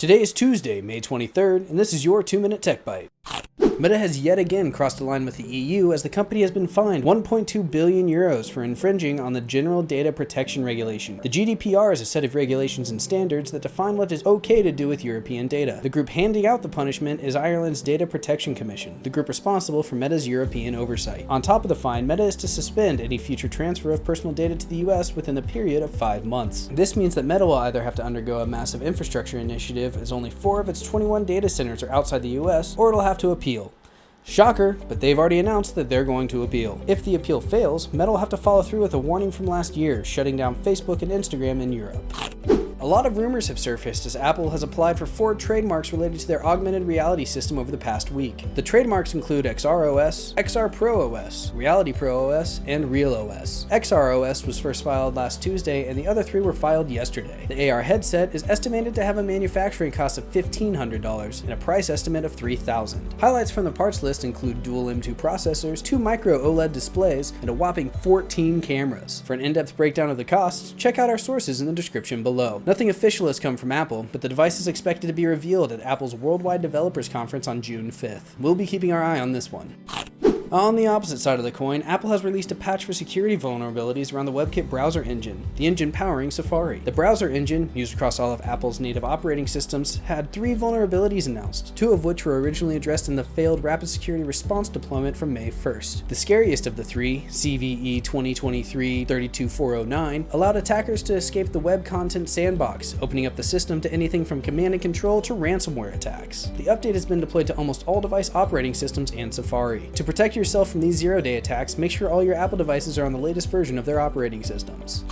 Today is Tuesday, May 23rd, and this is your 2-Minute Tech Bite. Meta has yet again crossed the line with the EU as the company has been fined 1.2 billion euros for infringing on the General Data Protection Regulation. The GDPR is a set of regulations and standards that define what is okay to do with European data. The group handing out the punishment is Ireland's Data Protection Commission, the group responsible for Meta's European oversight. On top of the fine, Meta is to suspend any future transfer of personal data to the US within the period of 5 months. This means that Meta will either have to undergo a massive infrastructure initiative as only 4 of its 21 data centers are outside the US, or it'll have to appeal. Shocker, but they've already announced that they're going to appeal. If the appeal fails, Meta will have to follow through with a warning from last year, shutting down Facebook and Instagram in Europe. A lot of rumors have surfaced as Apple has applied for 4 trademarks related to their augmented reality system over the past week. The trademarks include XROS, XR Pro OS, Reality Pro OS, and Real OS. XROS was first filed last Tuesday, and the other 3 were filed yesterday. The AR headset is estimated to have a manufacturing cost of $1,500 and a price estimate of $3,000. Highlights from the parts list include dual M2 processors, 2 micro OLED displays, and a whopping 14 cameras. For an in-depth breakdown of the costs, check out our sources in the description below. Nothing official has come from Apple, but the device is expected to be revealed at Apple's Worldwide Developers Conference on June 5th. We'll be keeping our eye on this one. On the opposite side of the coin, Apple has released a patch for security vulnerabilities around the WebKit browser engine, the engine powering Safari. The browser engine, used across all of Apple's native operating systems, had 3 vulnerabilities announced, 2 of which were originally addressed in the failed Rapid Security Response deployment from May 1st. The scariest of the 3, CVE 2023-32409, allowed attackers to escape the web content sandbox, opening up the system to anything from command and control to ransomware attacks. The update has been deployed to almost all device operating systems and Safari. To protect yourself from these zero-day attacks, make sure all your Apple devices are on the latest version of their operating systems.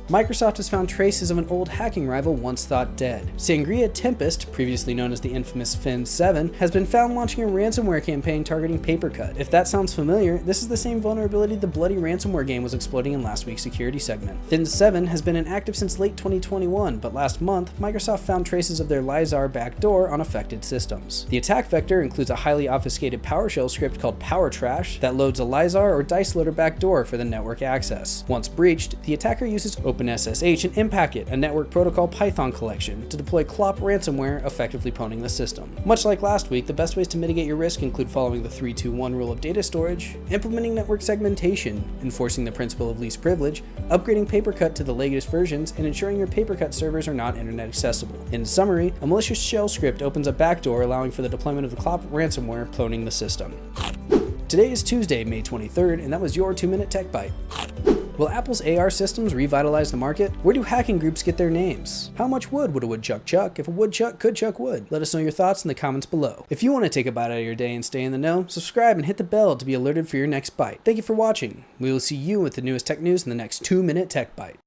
Microsoft has found traces of an old hacking rival once thought dead. Sangria Tempest, previously known as the infamous Fin7, has been found launching a ransomware campaign targeting PaperCut. If that sounds familiar, this is the same vulnerability the bloody ransomware game was exploiting in last week's security segment. Fin7 has been inactive since late 2021, but last month, Microsoft found traces of their Lizar backdoor on affected systems. The attack vector includes a highly obfuscated PowerShell script called PowerTrash that loads a Lizar or dice loader backdoor for the network access. Once breached, the attacker uses OpenSSH and Impacket, a network protocol Python collection, to deploy Clop ransomware, effectively pwning the system. Much like last week, the best ways to mitigate your risk include following the 3-2-1 rule of data storage, implementing network segmentation, enforcing the principle of least privilege, upgrading PaperCut to the latest versions, and ensuring your PaperCut servers are not internet accessible. In summary, a malicious shell script opens a backdoor allowing for the deployment of the Clop ransomware, pwning the system. Today is Tuesday, May 23rd, and that was your 2-Minute Tech Bite. Will Apple's AR systems revitalize the market? Where do hacking groups get their names? How much wood would a woodchuck chuck if a woodchuck could chuck wood? Let us know your thoughts in the comments below. If you want to take a bite out of your day and stay in the know, subscribe and hit the bell to be alerted for your next bite. Thank you for watching. We will see you with the newest tech news in the next 2-Minute Tech Bite.